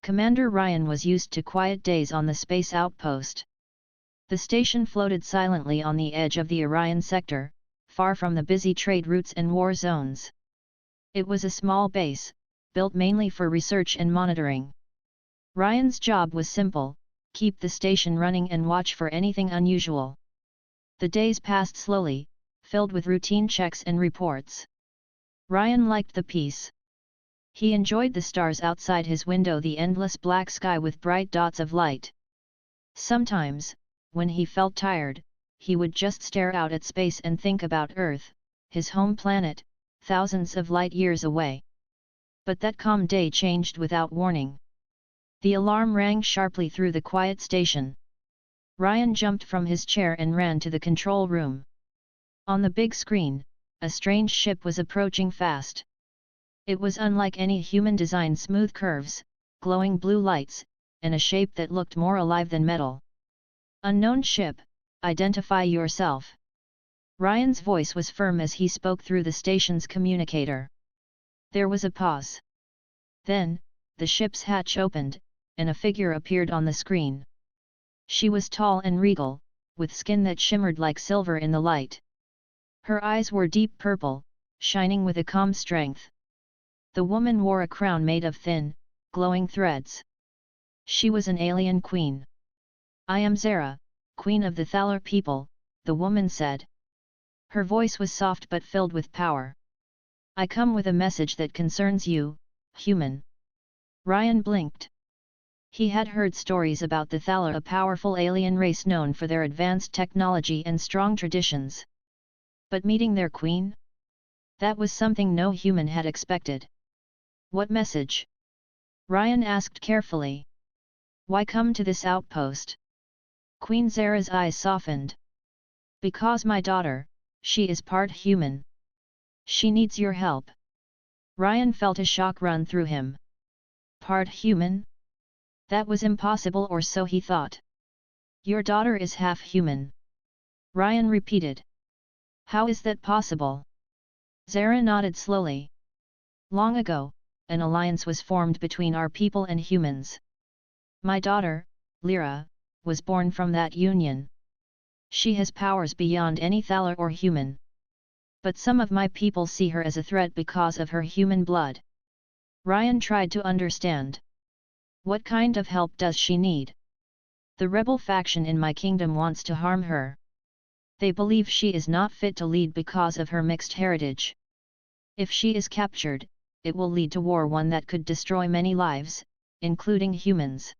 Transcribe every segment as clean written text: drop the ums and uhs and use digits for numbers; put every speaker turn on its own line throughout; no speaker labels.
Commander Ryan was used to quiet days on the space outpost. The station floated silently on the edge of the Orion sector, far from the busy trade routes and war zones. It was a small base, built mainly for research and monitoring. Ryan's job was simple: keep the station running and watch for anything unusual. The days passed slowly, filled with routine checks and reports. Ryan liked the peace. He enjoyed the stars outside his window, the endless black sky with bright dots of light. Sometimes, when he felt tired, he would just stare out at space and think about Earth, his home planet, thousands of light years away. But that calm day changed without warning. The alarm rang sharply through the quiet station. Ryan jumped from his chair and ran to the control room. On the big screen, a strange ship was approaching fast. It was unlike any human-designed: smooth curves, glowing blue lights, and a shape that looked more alive than metal. "Unknown ship, identify yourself." Ryan's voice was firm as he spoke through the station's communicator. There was a pause. Then, the ship's hatch opened, and a figure appeared on the screen. She was tall and regal, with skin that shimmered like silver in the light. Her eyes were deep purple, shining with a calm strength. The woman wore a crown made of thin, glowing threads. She was an alien queen. "I am Zara, queen of the Thaler people," the woman said. Her voice was soft but filled with power. "I come with a message that concerns you, human." Ryan blinked. He had heard stories about the Thaler, a powerful alien race known for their advanced technology and strong traditions. But meeting their queen? That was something no human had expected. "What message?" Ryan asked carefully. "Why come to this outpost?" Queen Zara's eyes softened. "Because my daughter, she is part human. She needs your help." Ryan felt a shock run through him. Part human? That was impossible, or so he thought. "Your daughter is half human," Ryan repeated. "How is that possible?" Zara nodded slowly. "Long ago, an alliance was formed between our people and humans. My daughter, Lyra, was born from that union. She has powers beyond any Thaler or human. But some of my people see her as a threat because of her human blood." Ryan tried to understand. "What kind of help does she need?" "The rebel faction in my kingdom wants to harm her. They believe she is not fit to lead because of her mixed heritage. If she is captured, it will lead to war, one that could destroy many lives, including humans."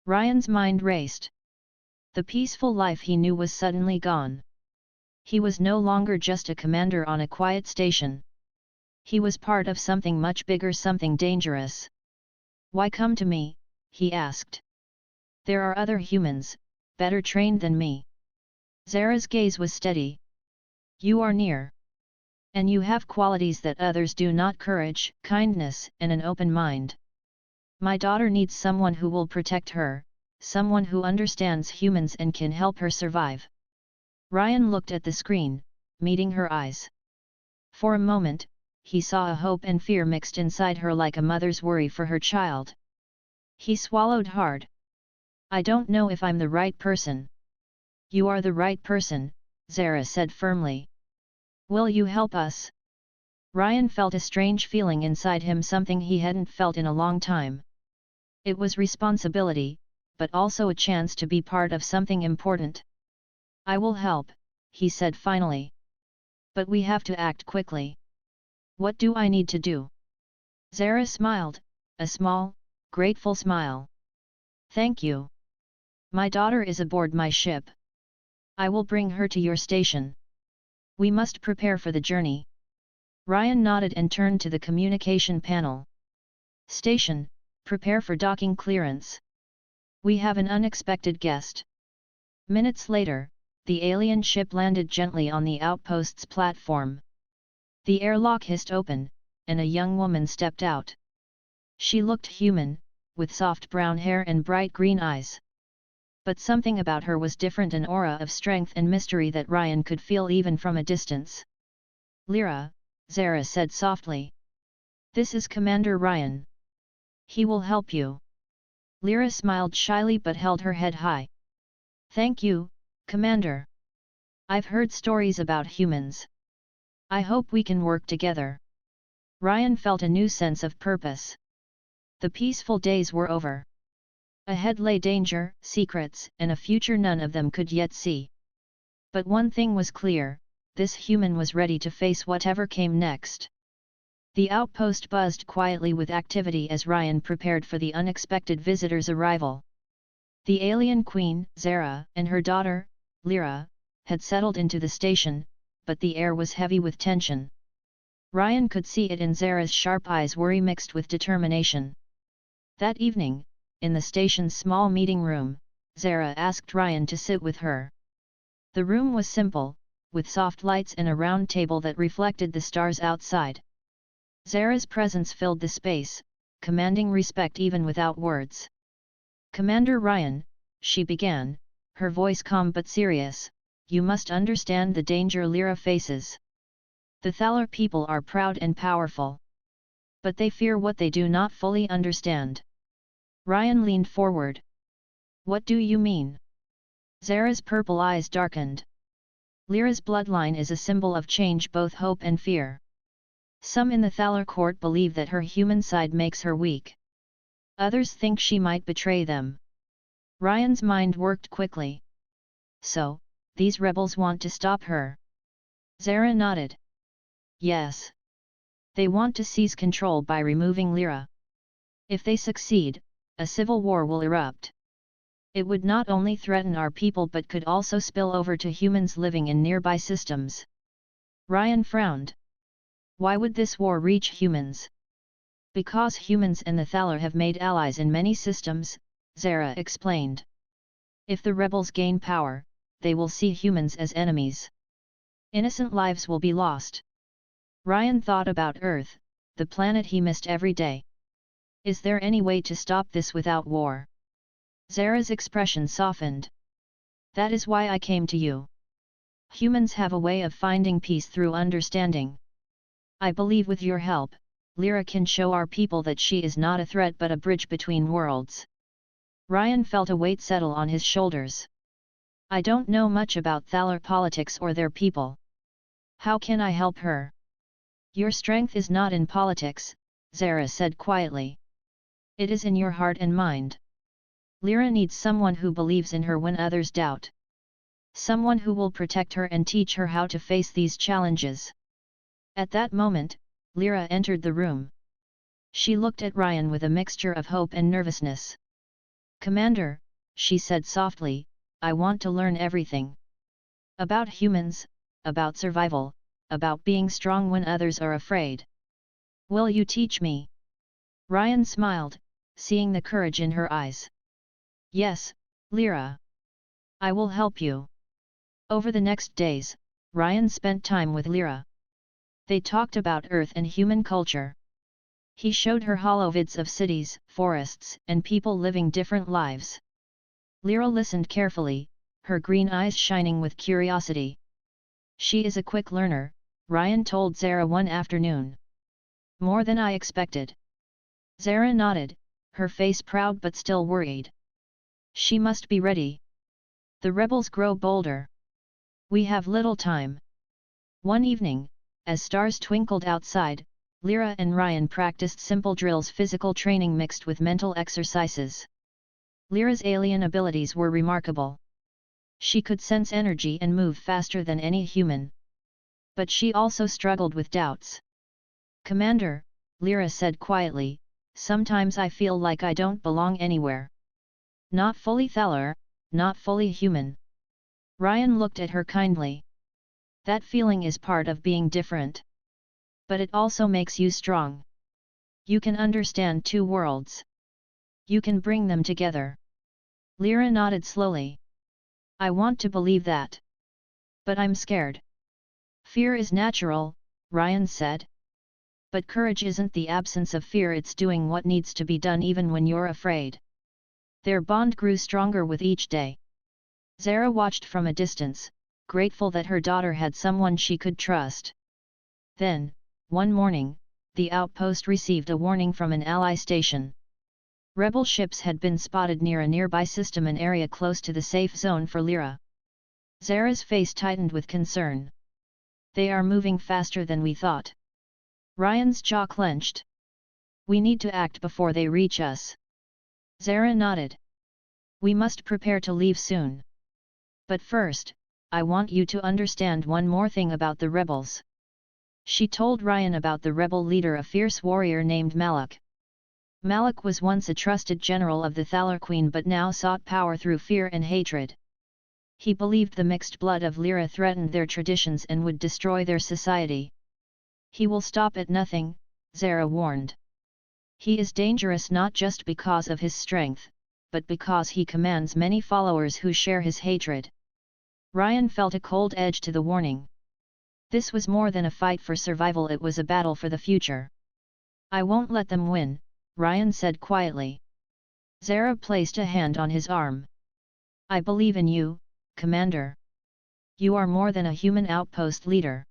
Ryan's mind raced. The peaceful life he knew was suddenly gone. He was no longer just a commander on a quiet station. He was part of something much bigger, something dangerous. "Why come to me?" he asked. "There are other humans, better trained than me." Zara's gaze was steady. "You are near. And you have qualities that others do not: courage, kindness, and an open mind. My daughter needs someone who will protect her, someone who understands humans and can help her survive." Ryan looked at the screen, meeting her eyes. For a moment, he saw a hope and fear mixed inside her, like a mother's worry for her child. He swallowed hard. "I don't know if I'm the right person." "You are the right person," Zara said firmly. "Will you help us?" Ryan felt a strange feeling inside him, something he hadn't felt in a long time. It was responsibility, but also a chance to be part of something important. "I will help," he said finally. "But we have to act quickly. What do I need to do?" Zara smiled, a small, grateful smile. "Thank you. My daughter is aboard my ship. I will bring her to your station. We must prepare for the journey." Ryan nodded and turned to the communication panel. "Station, prepare for docking clearance. We have an unexpected guest." Minutes later, the alien ship landed gently on the outpost's platform. The airlock hissed open, and a young woman stepped out. She looked human, with soft brown hair and bright green eyes. But something about her was different, an aura of strength and mystery that Ryan could feel even from a distance. "Lyra," Zara said softly. "This is Commander Ryan. He will help you." Lyra smiled shyly but held her head high. Thank you, Commander. I've heard stories about humans. I hope we can work together. Ryan felt a new sense of purpose. The peaceful days were over. Ahead lay danger, secrets, and a future none of them could yet see. But one thing was clear, this human was ready to face whatever came next. The outpost buzzed quietly with activity as Ryan prepared for the unexpected visitor's arrival. The alien queen, Zara, and her daughter, Lyra, had settled into the station, but the air was heavy with tension. Ryan could see it in Zara's sharp eyes, worry mixed with determination. That evening, in the station's small meeting room, Zara asked Ryan to sit with her. The room was simple, with soft lights and a round table that reflected the stars outside. Zara's presence filled the space, commanding respect even without words. Commander Ryan, she began, her voice calm but serious, you must understand the danger Lyra faces. The Thaler people are proud and powerful. But they fear what they do not fully understand. Ryan leaned forward. What do you mean? Zara's purple eyes darkened. Lyra's bloodline is a symbol of change, both hope and fear. Some in the Thaler court believe that her human side makes her weak. Others think she might betray them. Ryan's mind worked quickly. So, these rebels want to stop her? Zara nodded. Yes. They want to seize control by removing Lyra. If they succeed, a civil war will erupt. It would not only threaten our people but could also spill over to humans living in nearby systems. Ryan frowned. Why would this war reach humans? Because humans and the Thaler have made allies in many systems, Zara explained. If the rebels gain power, they will see humans as enemies. Innocent lives will be lost. Ryan thought about Earth, the planet he missed every day. Is there any way to stop this without war? Zara's expression softened. That is why I came to you. Humans have a way of finding peace through understanding. I believe with your help, Lyra can show our people that she is not a threat but a bridge between worlds. Ryan felt a weight settle on his shoulders. I don't know much about Thaler politics or their people. How can I help her? Your strength is not in politics, Zara said quietly. It is in your heart and mind. Lyra needs someone who believes in her when others doubt. Someone who will protect her and teach her how to face these challenges. At that moment, Lyra entered the room. She looked at Ryan with a mixture of hope and nervousness. Commander, she said softly, I want to learn everything. About humans, about survival, about being strong when others are afraid. Will you teach me? Ryan smiled, seeing the courage in her eyes. Yes, Lyra. I will help you. Over the next days, Ryan spent time with Lyra. They talked about Earth and human culture. He showed her holovids of cities, forests, and people living different lives. Lyra listened carefully, her green eyes shining with curiosity. She is a quick learner, Ryan told Zara one afternoon. More than I expected. Zara nodded, her face proud but still worried. She must be ready. The rebels grow bolder. We have little time. One evening, as stars twinkled outside, Lyra and Ryan practiced simple drills, physical training mixed with mental exercises. Lyra's alien abilities were remarkable. She could sense energy and move faster than any human. But she also struggled with doubts. Commander, Lyra said quietly, sometimes I feel like I don't belong anywhere. Not fully Thaler, not fully human. Ryan looked at her kindly. That feeling is part of being different. But it also makes you strong. You can understand two worlds. You can bring them together. Lyra nodded slowly. I want to believe that. But I'm scared. Fear is natural, Ryan said. But courage isn't the absence of fear, it's doing what needs to be done even when you're afraid. Their bond grew stronger with each day. Zara watched from a distance, grateful that her daughter had someone she could trust. Then, one morning, the outpost received a warning from an ally station. Rebel ships had been spotted near a nearby system, an area close to the safe zone for Lyra. Zara's face tightened with concern. They are moving faster than we thought. Ryan's jaw clenched. We need to act before they reach us. Zara nodded. We must prepare to leave soon. But first, I want you to understand one more thing about the rebels. She told Ryan about the rebel leader, a fierce warrior named Malak. Malak was once a trusted general of the Thaler Queen but now sought power through fear and hatred. He believed the mixed blood of Lyra threatened their traditions and would destroy their society. He will stop at nothing, Zara warned. He is dangerous not just because of his strength, but because he commands many followers who share his hatred. Ryan felt a cold edge to the warning. This was more than a fight for survival, it was a battle for the future. I won't let them win, Ryan said quietly. Zara placed a hand on his arm. I believe in you, Commander. You are more than a human outpost leader.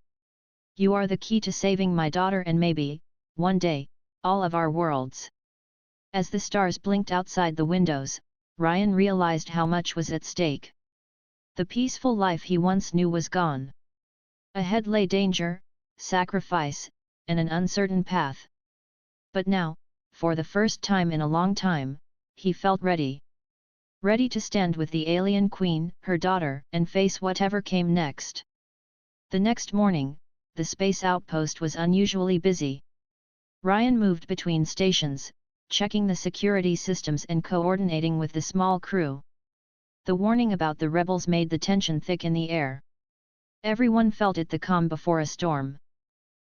You are the key to saving my daughter and maybe, one day, all of our worlds. As the stars blinked outside the windows, Ryan realized how much was at stake. The peaceful life he once knew was gone. Ahead lay danger, sacrifice, and an uncertain path. But now, for the first time in a long time, he felt ready. Ready to stand with the alien queen, her daughter, and face whatever came next. The next morning, the space outpost was unusually busy. Ryan moved between stations, checking the security systems and coordinating with the small crew. The warning about the rebels made the tension thick in the air. Everyone felt it, the calm before a storm.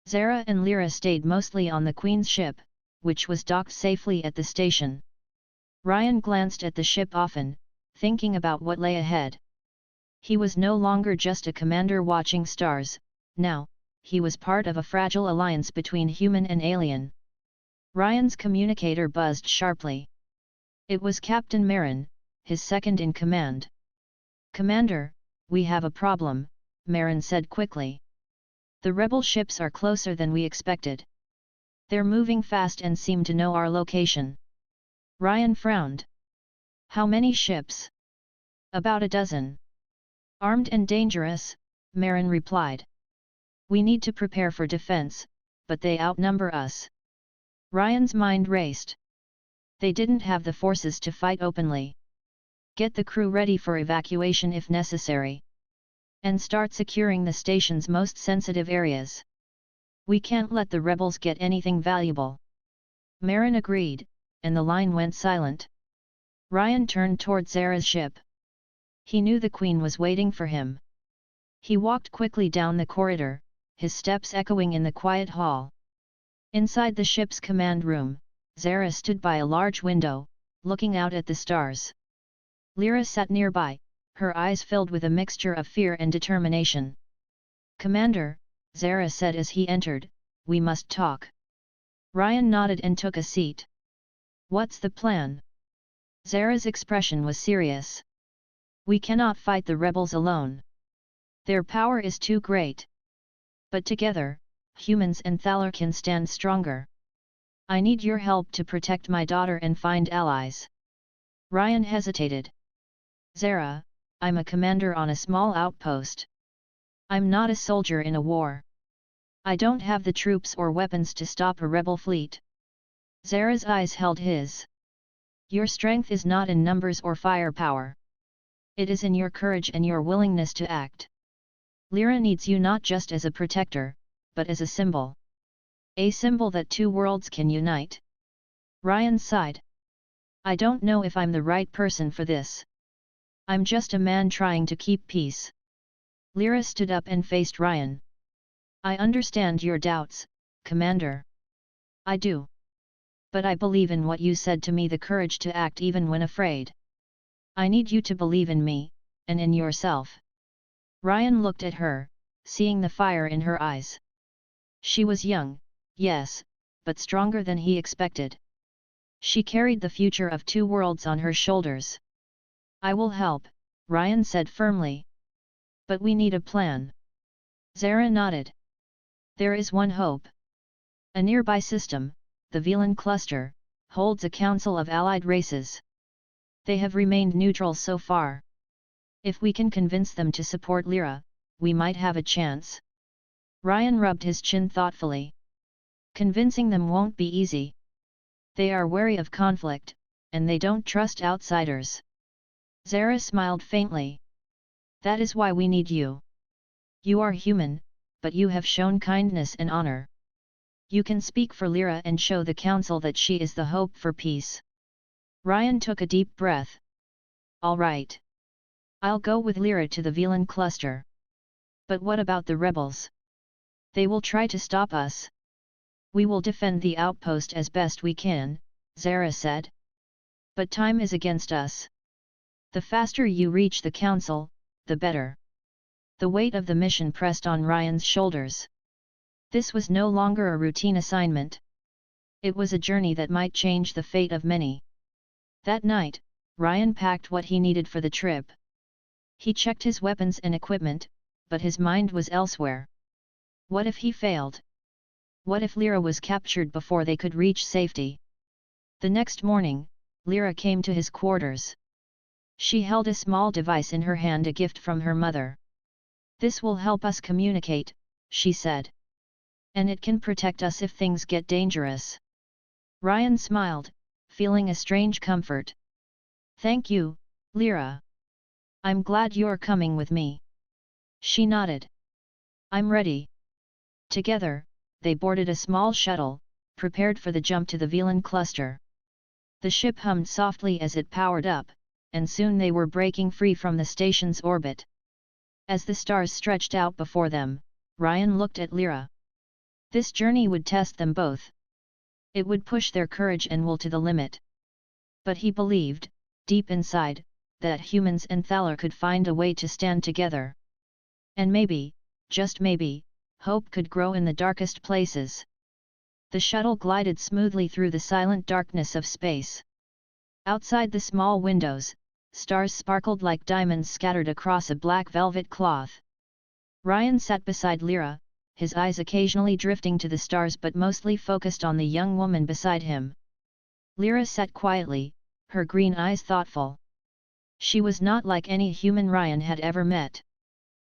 Zara and Lyra stayed mostly on the Queen's ship, which was docked safely at the station. Ryan glanced at the ship often, thinking about what lay ahead. He was no longer just a commander watching stars, now, he was part of a fragile alliance between human and alien. Ryan's communicator buzzed sharply. It was Captain Marin, his second in command. Commander, we have a problem, Marin said quickly. The rebel ships are closer than we expected. They're moving fast and seem to know our location. Ryan frowned. How many ships? About a dozen. Armed and dangerous, Marin replied. We need to prepare for defense, but they outnumber us. Ryan's mind raced. They didn't have the forces to fight openly. Get the crew ready for evacuation if necessary. And start securing the station's most sensitive areas. We can't let the rebels get anything valuable. Marin agreed, and the line went silent. Ryan turned toward Zara's ship. He knew the Queen was waiting for him. He walked quickly down the corridor, his steps echoing in the quiet hall. Inside the ship's command room, Zara stood by a large window, looking out at the stars. Lyra sat nearby, her eyes filled with a mixture of fear and determination. Commander, Zara said as he entered, we must talk. Ryan nodded and took a seat. What's the plan? Zara's expression was serious. We cannot fight the rebels alone. Their power is too great. But together, humans and Thaler can stand stronger. I need your help to protect my daughter and find allies. Ryan hesitated. Zara, I'm a commander on a small outpost. I'm not a soldier in a war. I don't have the troops or weapons to stop a rebel fleet. Zara's eyes held his. Your strength is not in numbers or firepower. It is in your courage and your willingness to act. Lyra needs you not just as a protector, but as a symbol. A symbol that two worlds can unite. Ryan sighed. I don't know if I'm the right person for this. I'm just a man trying to keep peace. Lyra stood up and faced Ryan. I understand your doubts, Commander. I do. But I believe in what you said to me, the courage to act even when afraid. I need you to believe in me, and in yourself. Ryan looked at her, seeing the fire in her eyes. She was young, yes, but stronger than he expected. She carried the future of two worlds on her shoulders. I will help, Ryan said firmly. But we need a plan. Zara nodded. There is one hope. A nearby system, the Velan cluster, holds a council of allied races. They have remained neutral so far. If we can convince them to support Lyra, we might have a chance. Ryan rubbed his chin thoughtfully. Convincing them won't be easy. They are wary of conflict, and they don't trust outsiders. Zara smiled faintly. That is why we need you. You are human, but you have shown kindness and honor. You can speak for Lyra and show the council that she is the hope for peace. Ryan took a deep breath. All right. I'll go with Lyra to the Velan cluster. But what about the rebels? They will try to stop us. We will defend the outpost as best we can, Zara said. But time is against us. The faster you reach the council, the better. The weight of the mission pressed on Ryan's shoulders. This was no longer a routine assignment. It was a journey that might change the fate of many. That night, Ryan packed what he needed for the trip. He checked his weapons and equipment, but his mind was elsewhere. What if he failed? What if Lyra was captured before they could reach safety? The next morning, Lyra came to his quarters. She held a small device in her hand, a gift from her mother. This will help us communicate, she said. And it can protect us if things get dangerous. Ryan smiled, feeling a strange comfort. Thank you, Lyra. I'm glad you're coming with me. She nodded. I'm ready. Together, they boarded a small shuttle, prepared for the jump to the Velan cluster. The ship hummed softly as it powered up, and soon they were breaking free from the station's orbit. As the stars stretched out before them, Ryan looked at Lyra. This journey would test them both. It would push their courage and will to the limit. But he believed, deep inside, that humans and Thaler could find a way to stand together. And maybe, just maybe, hope could grow in the darkest places. The shuttle glided smoothly through the silent darkness of space. Outside the small windows, stars sparkled like diamonds scattered across a black velvet cloth. Ryan sat beside Lyra, his eyes occasionally drifting to the stars but mostly focused on the young woman beside him. Lyra sat quietly, her green eyes thoughtful. She was not like any human Ryan had ever met.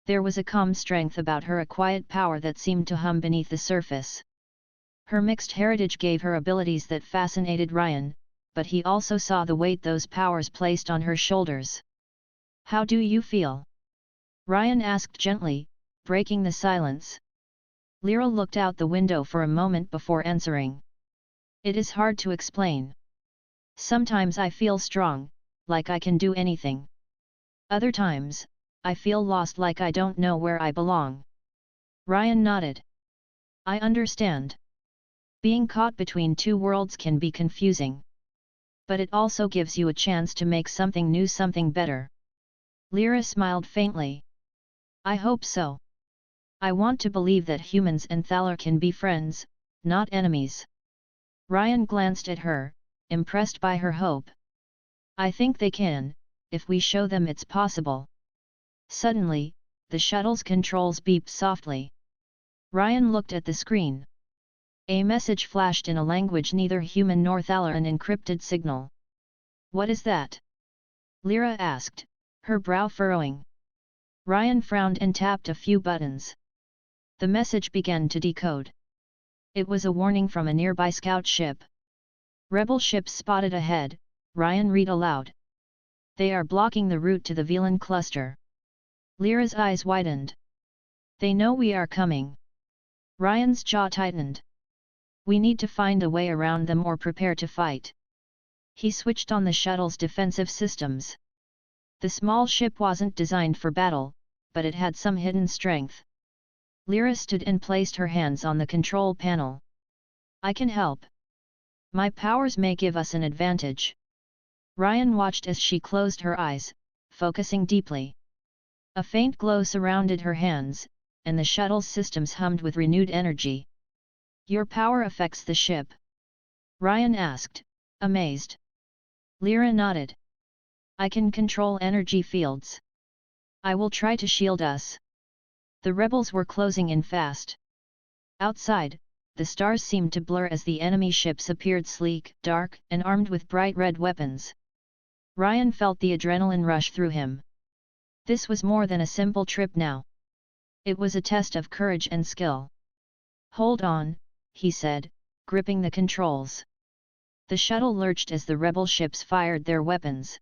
There was a calm strength about her, a quiet power that seemed to hum beneath the surface. Her mixed heritage gave her abilities that fascinated Ryan, but he also saw the weight those powers placed on her shoulders. How do you feel? Ryan asked gently, breaking the silence. Lyra looked out the window for a moment before answering. It is hard to explain. Sometimes I feel strong, like I can do anything. Other times, I feel lost, like I don't know where I belong. Ryan nodded. I understand. Being caught between two worlds can be confusing. But it also gives you a chance to make something new, something better. Lyra smiled faintly. I hope so. I want to believe that humans and Thaler can be friends, not enemies. Ryan glanced at her, impressed by her hope. I think they can, if we show them it's possible. Suddenly, the shuttle's controls beeped softly. Ryan looked at the screen. A message flashed in a language neither human nor Thaler, an encrypted signal. What is that? Lyra asked, her brow furrowing. Ryan frowned and tapped a few buttons. The message began to decode. It was a warning from a nearby scout ship. Rebel ships spotted ahead, Ryan read aloud. They are blocking the route to the Velan cluster. Lyra's eyes widened. They know we are coming. Ryan's jaw tightened. We need to find a way around them or prepare to fight. He switched on the shuttle's defensive systems. The small ship wasn't designed for battle, but it had some hidden strength. Lyra stood and placed her hands on the control panel. I can help. My powers may give us an advantage. Ryan watched as she closed her eyes, focusing deeply. A faint glow surrounded her hands, and the shuttle's systems hummed with renewed energy. Your power affects the ship? Ryan asked, amazed. Lyra nodded. I can control energy fields. I will try to shield us. The rebels were closing in fast. Outside, the stars seemed to blur as the enemy ships appeared sleek, dark, and armed with bright red weapons. Ryan felt the adrenaline rush through him. This was more than a simple trip now. It was a test of courage and skill. "Hold on," he said, gripping the controls. The shuttle lurched as the rebel ships fired their weapons.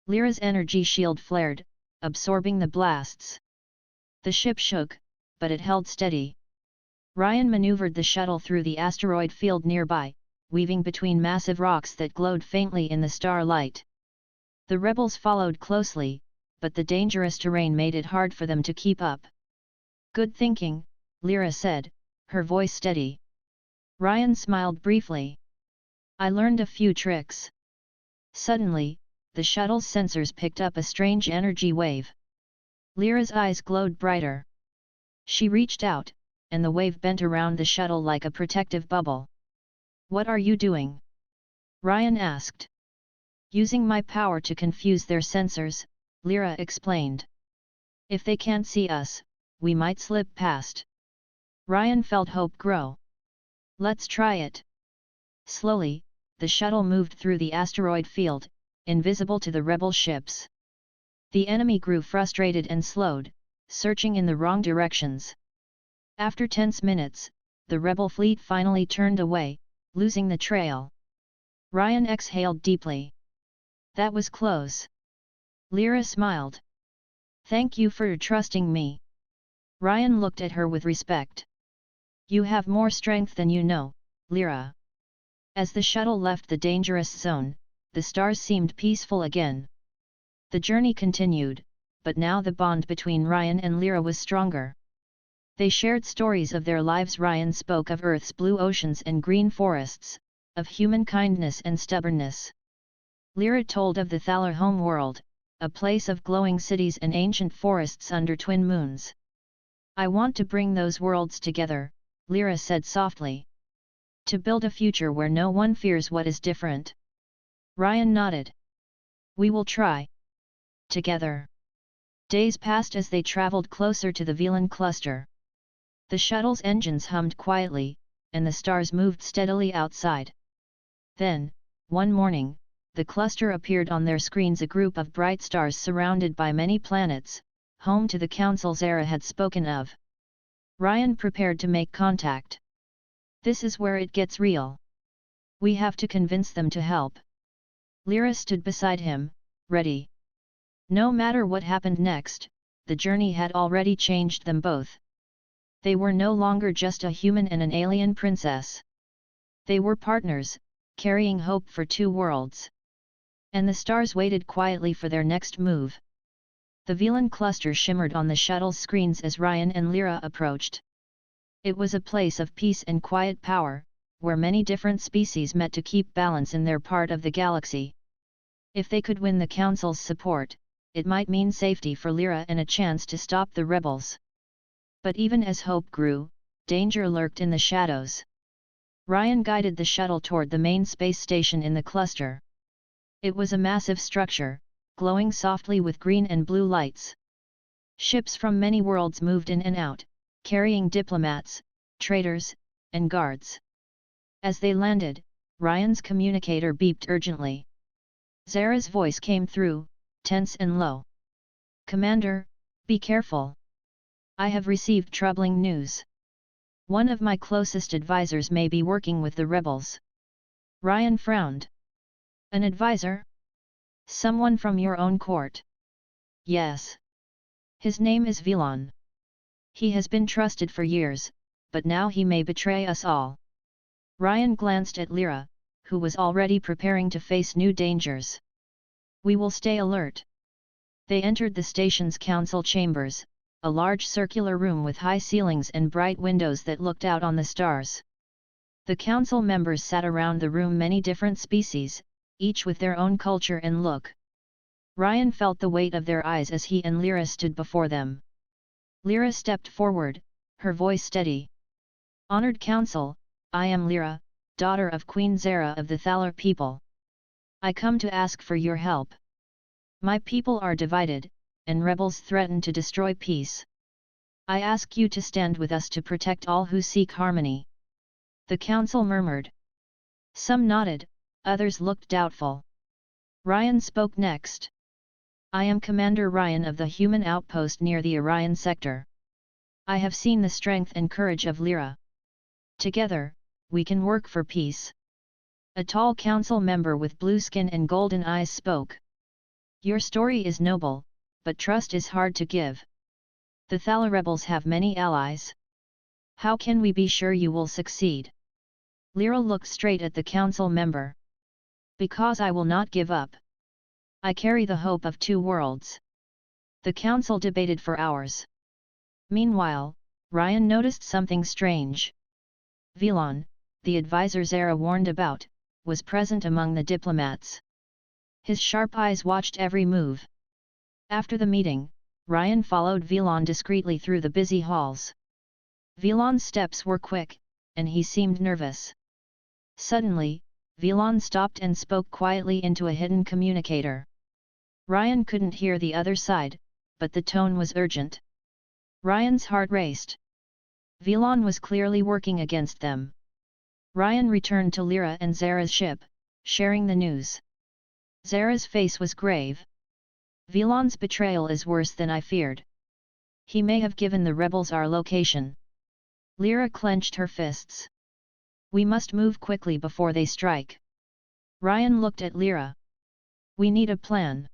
Lyra's energy shield flared, absorbing the blasts. The ship shook, but it held steady. Ryan maneuvered the shuttle through the asteroid field nearby, weaving between massive rocks that glowed faintly in the starlight. The rebels followed closely, but the dangerous terrain made it hard for them to keep up. "Good thinking," Lyra said, her voice steady. Ryan smiled briefly. "I learned a few tricks." Suddenly, the shuttle's sensors picked up a strange energy wave. Lyra's eyes glowed brighter. She reached out, and the wave bent around the shuttle like a protective bubble. "What are you doing?" Ryan asked. "Using my power to confuse their sensors," Lyra explained. "If they can't see us, we might slip past." Ryan felt hope grow. "Let's try it." Slowly, the shuttle moved through the asteroid field, invisible to the rebel ships. The enemy grew frustrated and slowed, searching in the wrong directions. After tense minutes, the rebel fleet finally turned away, losing the trail. Ryan exhaled deeply. "That was close." Lyra smiled. "Thank you for trusting me." Ryan looked at her with respect. "You have more strength than you know, Lyra." As the shuttle left the dangerous zone, the stars seemed peaceful again. The journey continued, but now the bond between Ryan and Lyra was stronger. They shared stories of their lives. Ryan spoke of Earth's blue oceans and green forests, of human kindness and stubbornness. Lyra told of the Thaler home world, a place of glowing cities and ancient forests under twin moons. "I want to bring those worlds together," Lyra said softly. "To build a future where no one fears what is different." Ryan nodded. "We will try." Together. Days passed as they traveled closer to the Velan cluster. The shuttle's engines hummed quietly, and the stars moved steadily outside. Then, one morning, the cluster appeared on their screens, a group of bright stars surrounded by many planets, home to the Council Zara had spoken of. Ryan prepared to make contact. "This is where it gets real. We have to convince them to help." Lyra stood beside him, ready. No matter what happened next, the journey had already changed them both. They were no longer just a human and an alien princess. They were partners, carrying hope for two worlds. And the stars waited quietly for their next move. The Velan cluster shimmered on the shuttle's screens as Ryan and Lyra approached. It was a place of peace and quiet power, where many different species met to keep balance in their part of the galaxy. If they could win the Council's support, it might mean safety for Lyra and a chance to stop the rebels. But even as hope grew, danger lurked in the shadows. Ryan guided the shuttle toward the main space station in the cluster. It was a massive structure, glowing softly with green and blue lights. Ships from many worlds moved in and out, carrying diplomats, traders, and guards. As they landed, Ryan's communicator beeped urgently. Zara's voice came through, tense and low. "Commander, be careful. I have received troubling news. One of my closest advisors may be working with the rebels." Ryan frowned. "An advisor? Someone from your own court?" "Yes. His name is Velan. He has been trusted for years, but now he may betray us all." Ryan glanced at Lyra, who was already preparing to face new dangers. "We will stay alert." They entered the station's council chambers, a large circular room with high ceilings and bright windows that looked out on the stars. The council members sat around the room, many different species, each with their own culture and look. Ryan felt the weight of their eyes as he and Lyra stood before them. Lyra stepped forward, her voice steady. "Honored Council, I am Lyra, daughter of Queen Zara of the Thaler people. I come to ask for your help. My people are divided, and rebels threaten to destroy peace. I ask you to stand with us to protect all who seek harmony." The council murmured. Some nodded, others looked doubtful. Ryan spoke next. I am Commander Ryan of the human outpost near the Orion sector. I have seen the strength and courage of Lyra. Together, we can work for peace. A tall council member with blue skin and golden eyes spoke. Your story is noble, but trust is hard to give. The Thala rebels have many allies. How can we be sure you will succeed? Lyra looked straight at the council member. Because I will not give up. I carry the hope of two worlds. The council debated for hours. Meanwhile, Ryan noticed something strange. Velon, the advisor Zara warned about, was present among the diplomats. His sharp eyes watched every move. After the meeting, Ryan followed Velon discreetly through the busy halls. Velon's steps were quick, and he seemed nervous. Suddenly, Velon stopped and spoke quietly into a hidden communicator. Ryan couldn't hear the other side, but the tone was urgent. Ryan's heart raced. Velon was clearly working against them. Ryan returned to Lyra and Zara's ship, sharing the news. Zara's face was grave. Velon's betrayal is worse than I feared. He may have given the rebels our location. Lyra clenched her fists. We must move quickly before they strike. Ryan looked at Lyra. We need a plan.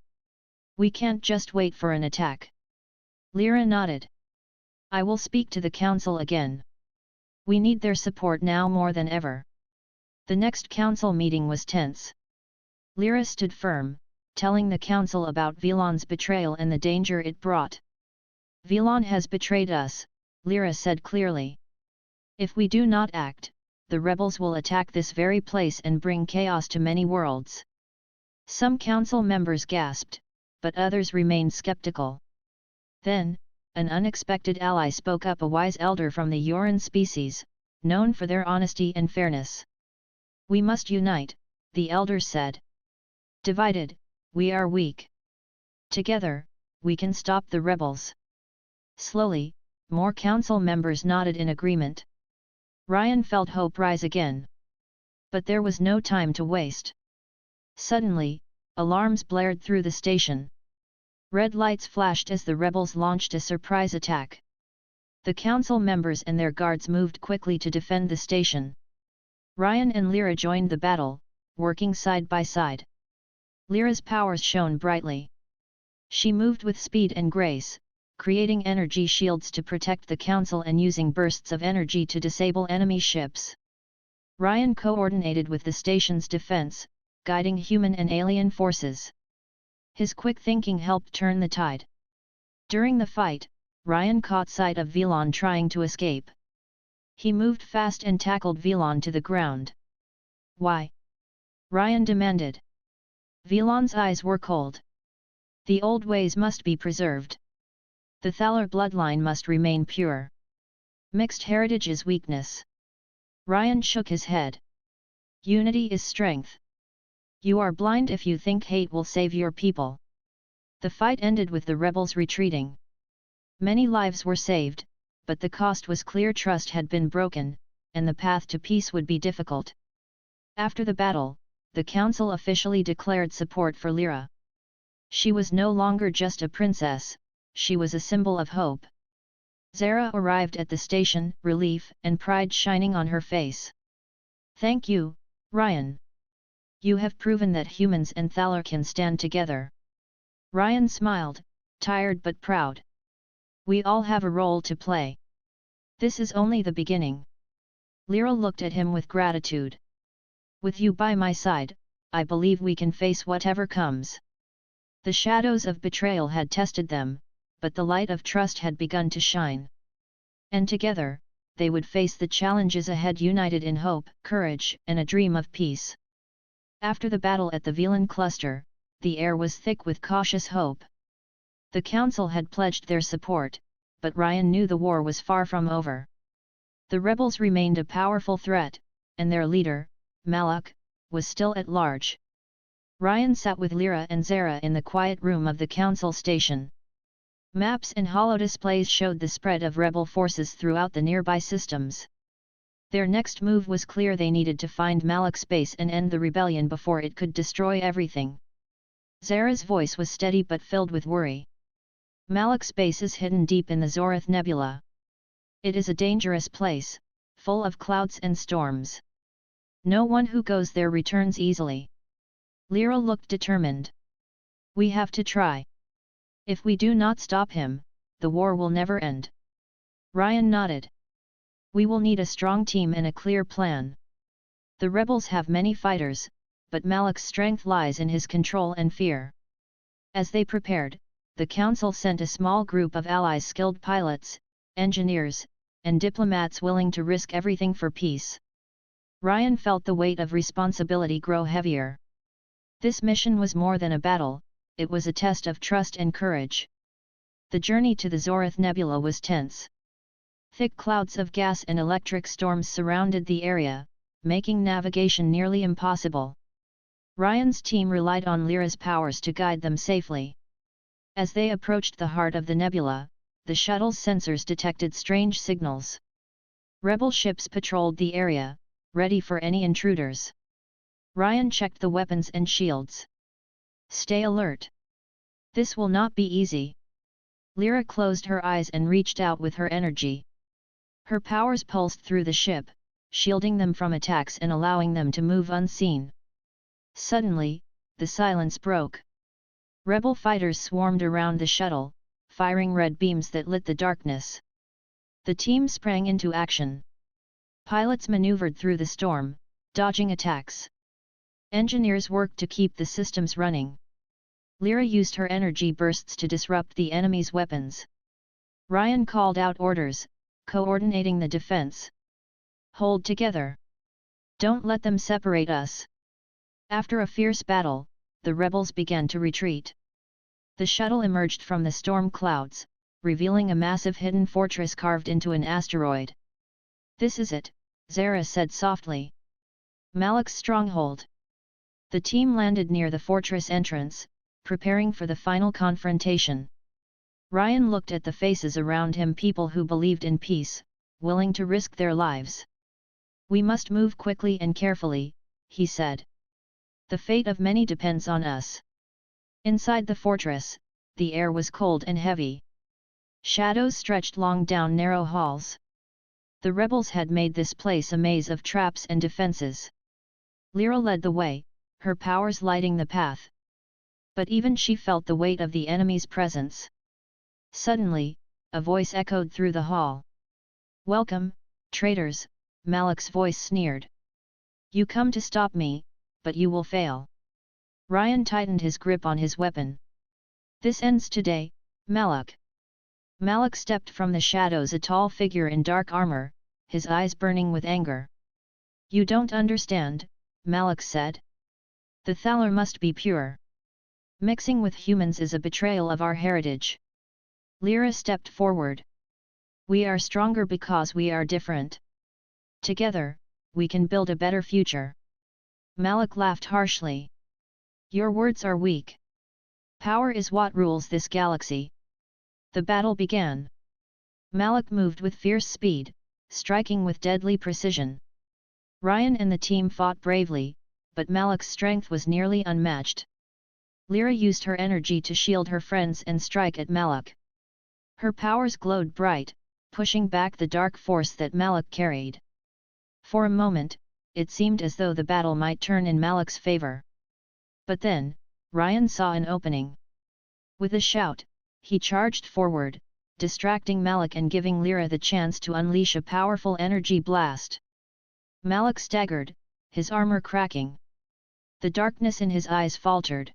We can't just wait for an attack. Lyra nodded. I will speak to the council again. We need their support now more than ever. The next council meeting was tense. Lyra stood firm, telling the council about Velon's betrayal and the danger it brought. Velon has betrayed us, Lyra said clearly. If we do not act, the rebels will attack this very place and bring chaos to many worlds. Some council members gasped, but others remained skeptical. Then, an unexpected ally spoke up, a wise elder from the Uran species, known for their honesty and fairness. We must unite, the elder said. Divided, we are weak. Together, we can stop the rebels. Slowly, more council members nodded in agreement. Ryan felt hope rise again. But there was no time to waste. Suddenly, alarms blared through the station. Red lights flashed as the rebels launched a surprise attack. The council members and their guards moved quickly to defend the station. Ryan and Lyra joined the battle, working side by side. Lyra's powers shone brightly. She moved with speed and grace, creating energy shields to protect the council and using bursts of energy to disable enemy ships. Ryan coordinated with the station's defense, guiding human and alien forces. His quick thinking helped turn the tide. During the fight, Ryan caught sight of Velon trying to escape. He moved fast and tackled Velon to the ground. Why? Ryan demanded. Velon's eyes were cold. The old ways must be preserved. The Thaler bloodline must remain pure. Mixed heritage is weakness. Ryan shook his head. Unity is strength. You are blind if you think hate will save your people. The fight ended with the rebels retreating. Many lives were saved, but the cost was clear. Trust had been broken, and the path to peace would be difficult. After the battle, the council officially declared support for Lyra. She was no longer just a princess, she was a symbol of hope. Zara arrived at the station, relief and pride shining on her face. Thank you, Ryan. You have proven that humans and Thaler can stand together. Ryan smiled, tired but proud. We all have a role to play. This is only the beginning. Lyra looked at him with gratitude. With you by my side, I believe we can face whatever comes. The shadows of betrayal had tested them, but the light of trust had begun to shine. And together, they would face the challenges ahead, united in hope, courage, and a dream of peace. After the battle at the Velon cluster, the air was thick with cautious hope. The council had pledged their support, but Ryan knew the war was far from over. The rebels remained a powerful threat, and their leader, Malak, was still at large. Ryan sat with Lyra and Zara in the quiet room of the council station. Maps and holodisplays showed the spread of rebel forces throughout the nearby systems. Their next move was clear: they needed to find Malak's base and end the rebellion before it could destroy everything. Zara's voice was steady but filled with worry. Malak's base is hidden deep in the Zorath Nebula. It is a dangerous place, full of clouds and storms. No one who goes there returns easily. Lyra looked determined. We have to try. If we do not stop him, the war will never end. Ryan nodded. We will need a strong team and a clear plan. The rebels have many fighters, but Malak's strength lies in his control and fear. As they prepared, the council sent a small group of allies, skilled pilots, engineers, and diplomats willing to risk everything for peace. Ryan felt the weight of responsibility grow heavier. This mission was more than a battle, it was a test of trust and courage. The journey to the Zorath Nebula was tense. Thick clouds of gas and electric storms surrounded the area, making navigation nearly impossible. Ryan's team relied on Lyra's powers to guide them safely. As they approached the heart of the nebula, the shuttle's sensors detected strange signals. Rebel ships patrolled the area, ready for any intruders. Ryan checked the weapons and shields. Stay alert. This will not be easy. Lyra closed her eyes and reached out with her energy. Her powers pulsed through the ship, shielding them from attacks and allowing them to move unseen. Suddenly, the silence broke. Rebel fighters swarmed around the shuttle, firing red beams that lit the darkness. The team sprang into action. Pilots maneuvered through the storm, dodging attacks. Engineers worked to keep the systems running. Lyra used her energy bursts to disrupt the enemy's weapons. Ryan called out orders, coordinating the defense. Hold together. Don't let them separate us. After a fierce battle, the rebels began to retreat. The shuttle emerged from the storm clouds, revealing a massive hidden fortress carved into an asteroid. This is it, Zara said softly. Malak's stronghold. The team landed near the fortress entrance, preparing for the final confrontation. Ryan looked at the faces around him, people who believed in peace, willing to risk their lives. We must move quickly and carefully, he said. The fate of many depends on us. Inside the fortress, the air was cold and heavy. Shadows stretched long down narrow halls. The rebels had made this place a maze of traps and defenses. Lyra led the way, her powers lighting the path. But even she felt the weight of the enemy's presence. Suddenly, a voice echoed through the hall. Welcome, traitors, Malak's voice sneered. You come to stop me, but you will fail. Ryan tightened his grip on his weapon. This ends today, Malak. Malak stepped from the shadows, a tall figure in dark armor, his eyes burning with anger. You don't understand, Malak said. The Thaler must be pure. Mixing with humans is a betrayal of our heritage. Lyra stepped forward. We are stronger because we are different. Together, we can build a better future. Malak laughed harshly. Your words are weak. Power is what rules this galaxy. The battle began. Malak moved with fierce speed, striking with deadly precision. Ryan and the team fought bravely, but Malak's strength was nearly unmatched. Lyra used her energy to shield her friends and strike at Malak. Her powers glowed bright, pushing back the dark force that Malak carried. For a moment, it seemed as though the battle might turn in Malak's favor. But then, Ryan saw an opening. With a shout, he charged forward, distracting Malak and giving Lyra the chance to unleash a powerful energy blast. Malak staggered, his armor cracking. The darkness in his eyes faltered.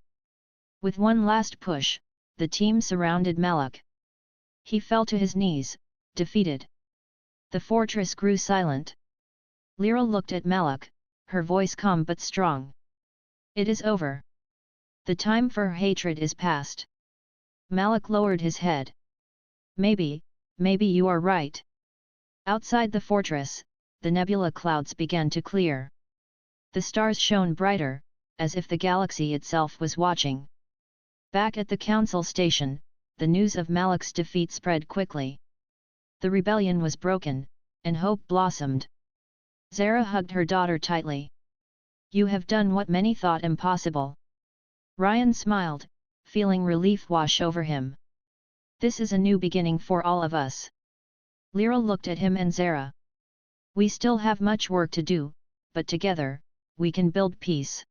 With one last push, the team surrounded Malak. He fell to his knees, defeated. The fortress grew silent. Lyra looked at Malak, her voice calm but strong. It is over. The time for hatred is past. Malak lowered his head. Maybe you are right. Outside the fortress, the nebula clouds began to clear. The stars shone brighter, as if the galaxy itself was watching. Back at the council station, the news of Malak's defeat spread quickly. The rebellion was broken, and hope blossomed. Zara hugged her daughter tightly. You have done what many thought impossible. Ryan smiled, feeling relief wash over him. This is a new beginning for all of us. Lyra looked at him and Zara. We still have much work to do, but together, we can build peace.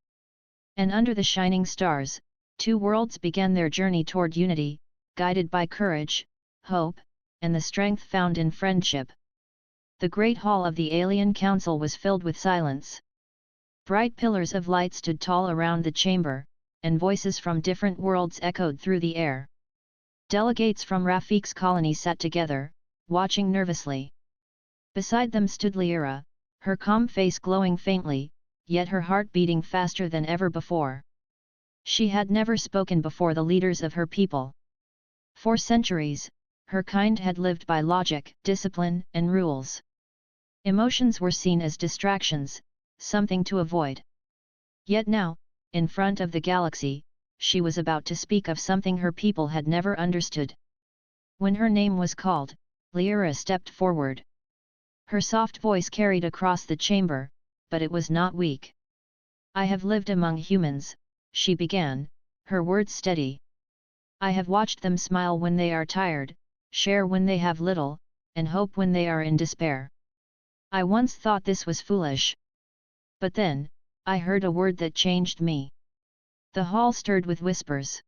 And under the shining stars, two worlds began their journey toward unity, guided by courage, hope, and the strength found in friendship. The great hall of the Alien Council was filled with silence. Bright pillars of light stood tall around the chamber, and voices from different worlds echoed through the air. Delegates from Rafiq's colony sat together, watching nervously. Beside them stood Lyra, her calm face glowing faintly, yet her heart beating faster than ever before. She had never spoken before the leaders of her people. For centuries, her kind had lived by logic, discipline, and rules. Emotions were seen as distractions, something to avoid. Yet now, in front of the galaxy, she was about to speak of something her people had never understood. When her name was called, Lyra stepped forward. Her soft voice carried across the chamber, but it was not weak. I have lived among humans, she began, her words steady. I have watched them smile when they are tired, share when they have little, and hope when they are in despair. I once thought this was foolish. But then, I heard a word that changed me. The hall stirred with whispers.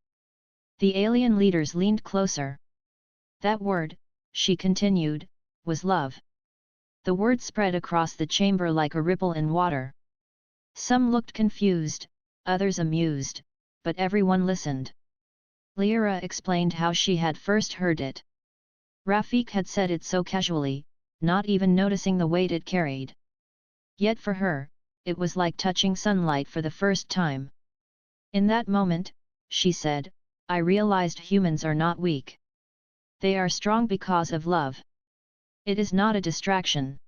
The alien leaders leaned closer. That word, she continued, was love. The word spread across the chamber like a ripple in water. Some looked confused, others amused, but everyone listened. Lyra explained how she had first heard it. Rafiq had said it so casually, not even noticing the weight it carried. Yet for her, it was like touching sunlight for the first time. In that moment, she said, I realized humans are not weak. They are strong because of love. It is not a distraction.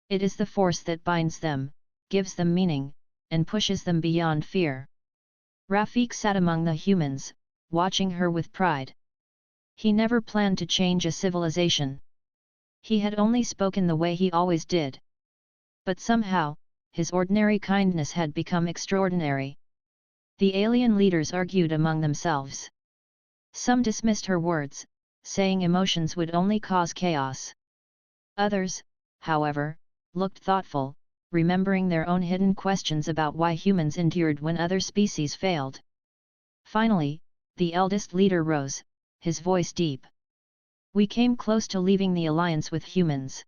It is the force that binds them, gives them meaning, and pushes them beyond fear. Rafiq sat among the humans, watching her with pride. He never planned to change a civilization. He had only spoken the way he always did. But somehow, his ordinary kindness had become extraordinary. The alien leaders argued among themselves. Some dismissed her words, saying emotions would only cause chaos. Others, however, looked thoughtful, remembering their own hidden questions about why humans endured when other species failed. Finally, the eldest leader rose, his voice deep. We came close to leaving the alliance with humans.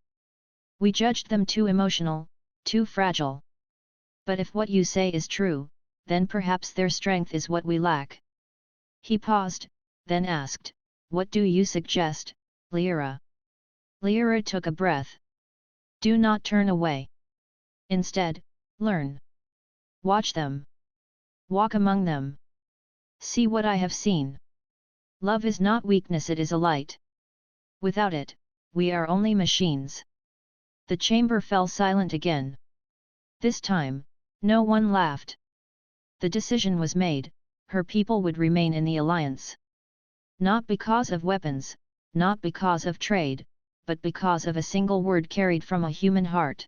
We judged them too emotional, too fragile. But if what you say is true, then perhaps their strength is what we lack. He paused, then asked, What do you suggest, Lyra? Lyra took a breath. Do not turn away. Instead, learn. Watch them. Walk among them. See what I have seen. Love is not weakness, it is a light. Without it, we are only machines. The chamber fell silent again. This time, no one laughed. The decision was made, her people would remain in the alliance. Not because of weapons, not because of trade, but because of a single word carried from a human heart.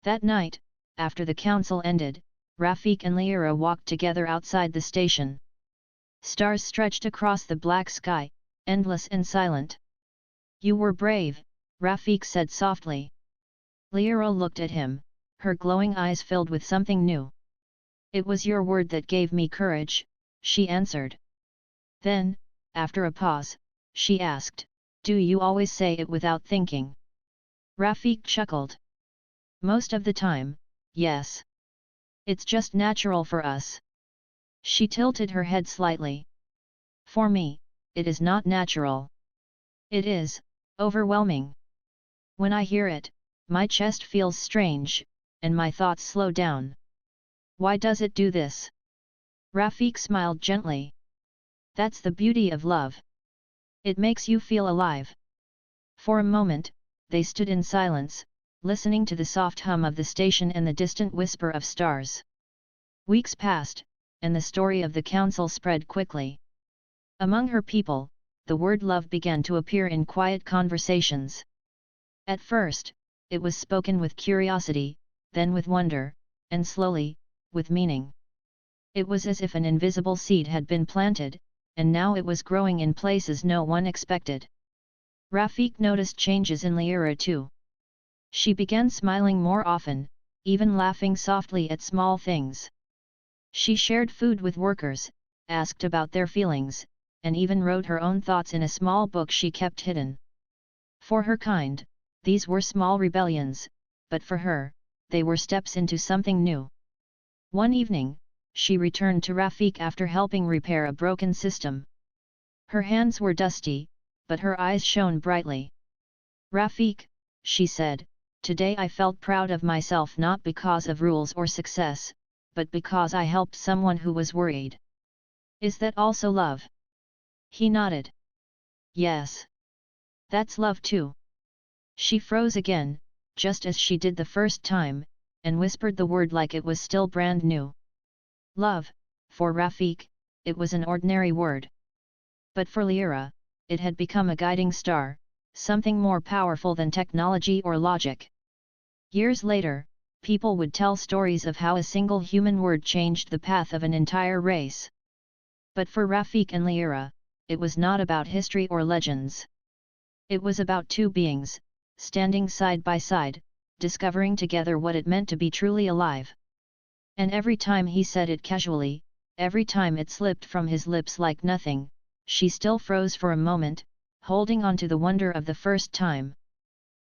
That night, after the council ended, Rafiq and Lyra walked together outside the station. Stars stretched across the black sky, endless and silent. You were brave, Rafiq said softly. Lyra looked at him, her glowing eyes filled with something new. It was your word that gave me courage, she answered. Then, after a pause, she asked, Do you always say it without thinking? Rafiq chuckled. Most of the time, yes. It's just natural for us. She tilted her head slightly. For me, it is not natural. It is overwhelming. When I hear it, my chest feels strange, and my thoughts slow down. Why does it do this? Rafiq smiled gently. That's the beauty of love. It makes you feel alive. For a moment, they stood in silence, listening to the soft hum of the station and the distant whisper of stars. Weeks passed, and the story of the council spread quickly. Among her people, the word love began to appear in quiet conversations. At first, it was spoken with curiosity, then with wonder, and slowly, with meaning. It was as if an invisible seed had been planted, and now it was growing in places no one expected. Rafik noticed changes in Lyra too. She began smiling more often, even laughing softly at small things. She shared food with workers, asked about their feelings, and even wrote her own thoughts in a small book she kept hidden. For her kind, these were small rebellions, but for her, they were steps into something new. One evening, she returned to Rafik after helping repair a broken system. Her hands were dusty, but her eyes shone brightly. "Rafik," she said, "today I felt proud of myself not because of rules or success, but because I helped someone who was worried. Is that also love?" He nodded. "Yes. That's love too." She froze again, just as she did the first time, and whispered the word like it was still brand new. Love, for Rafik, it was an ordinary word. But for Lyra, it had become a guiding star, something more powerful than technology or logic. Years later, people would tell stories of how a single human word changed the path of an entire race. But for Rafik and Lyra, it was not about history or legends. It was about two beings, standing side by side, discovering together what it meant to be truly alive. And every time he said it casually, every time it slipped from his lips like nothing, she still froze for a moment, holding on to the wonder of the first time.